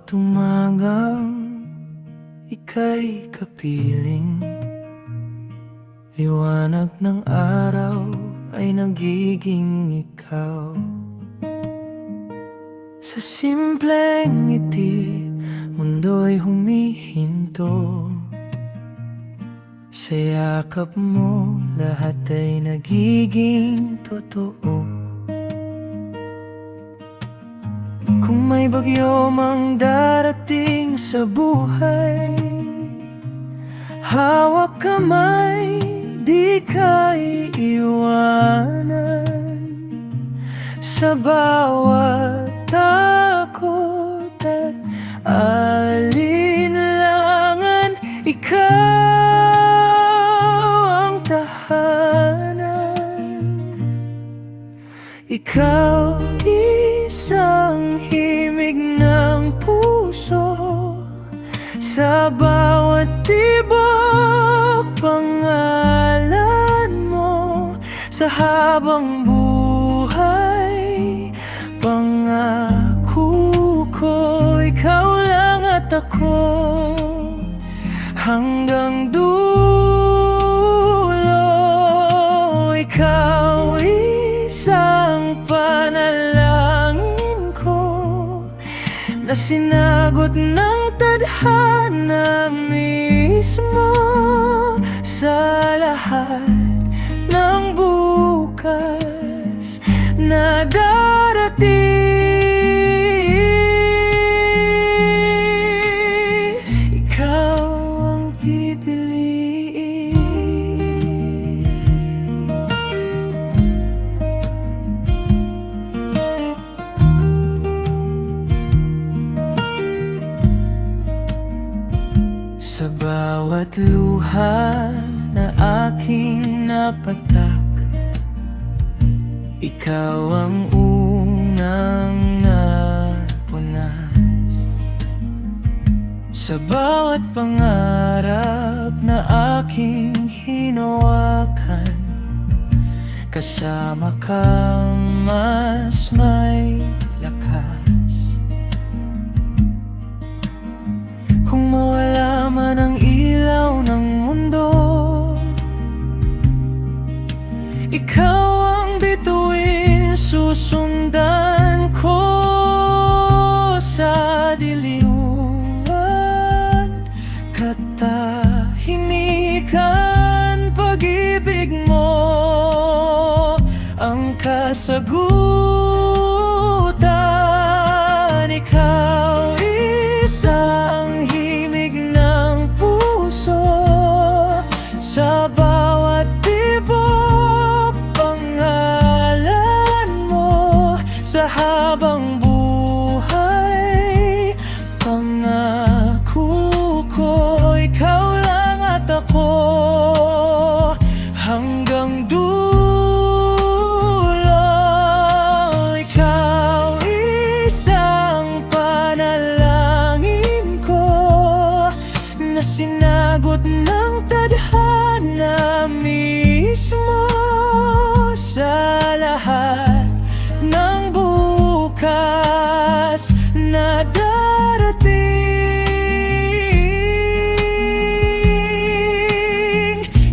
Bawat umagang ika'y kapiling, liwanag ng araw ay nagiging ikaw. Sa simpleng ngiti, mundo'y humihinto. Sa yakap mo, lahat ay nagiging totoo. Kung may bagyo mang darating sa buhay, hawak kamay, di ka iiwanan. Sa bawat takot at alinlangan, ikaw ang tahanan. Ikaw isang himig ng puso, sa bawat tibok pangalan mo. Sa habang buhay, pangako ko, ikaw lang at ako. Hanggang dulo, ikaw isang panalangin ko, na sinagot ng tadhana mismo. Sa lahat ng bukas na darating, ikaw ang pipiliin. Sa bawat luha na aking napatak, ikaw ang unang napunas. Sa bawat pangarap na aking hinawakan, kasama ka mas may lakas. Kung mawala man ang ilaw ng mundo, ikaw ang bituin, susundan ko sa diliwan. Katahimikan, pag-ibig mo ang kasagutan. Ikaw isang himig ng puso, sa bawat tibok pangalan mo. Sa habang buhay, pangako ko, ikaw lang at ako. Hanggang dulo, ikaw isang panalangin ko, na sinagot ng tadhana mismo. Sa lahat ng bukas na darating,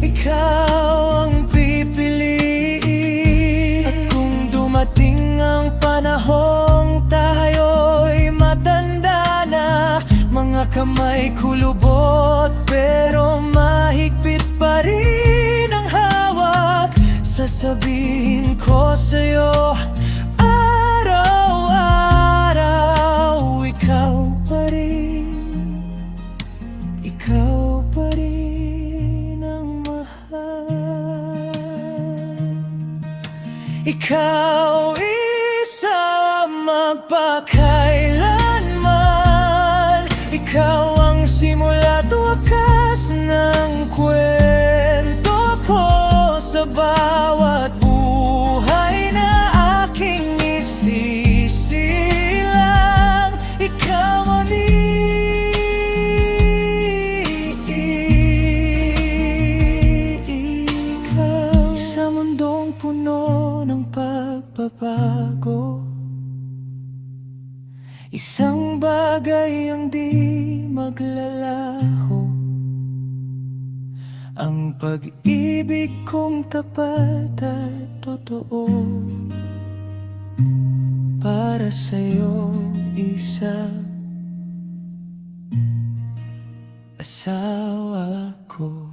ikaw ang pipiliin. At kung dumating ang panahong tayo'y matanda na, mga kamay kulubot pero mahigpit pa rin ang hawak, sasabihin ko sa'yo araw-araw, ikaw pa rin, ikaw pa rin ang mahal. Ikaw isa magpakailanman, ikaw ang simula't wakas ng kwento ko. Sa bawat buhay na aking isisilang, ikaw ang ikaw. Sa mundong puno ng pagbabago, Isang bagay ang di maglalaho, ang pag-ibig kong tapat at totoo. Para sa'yo, isa, asawa ko.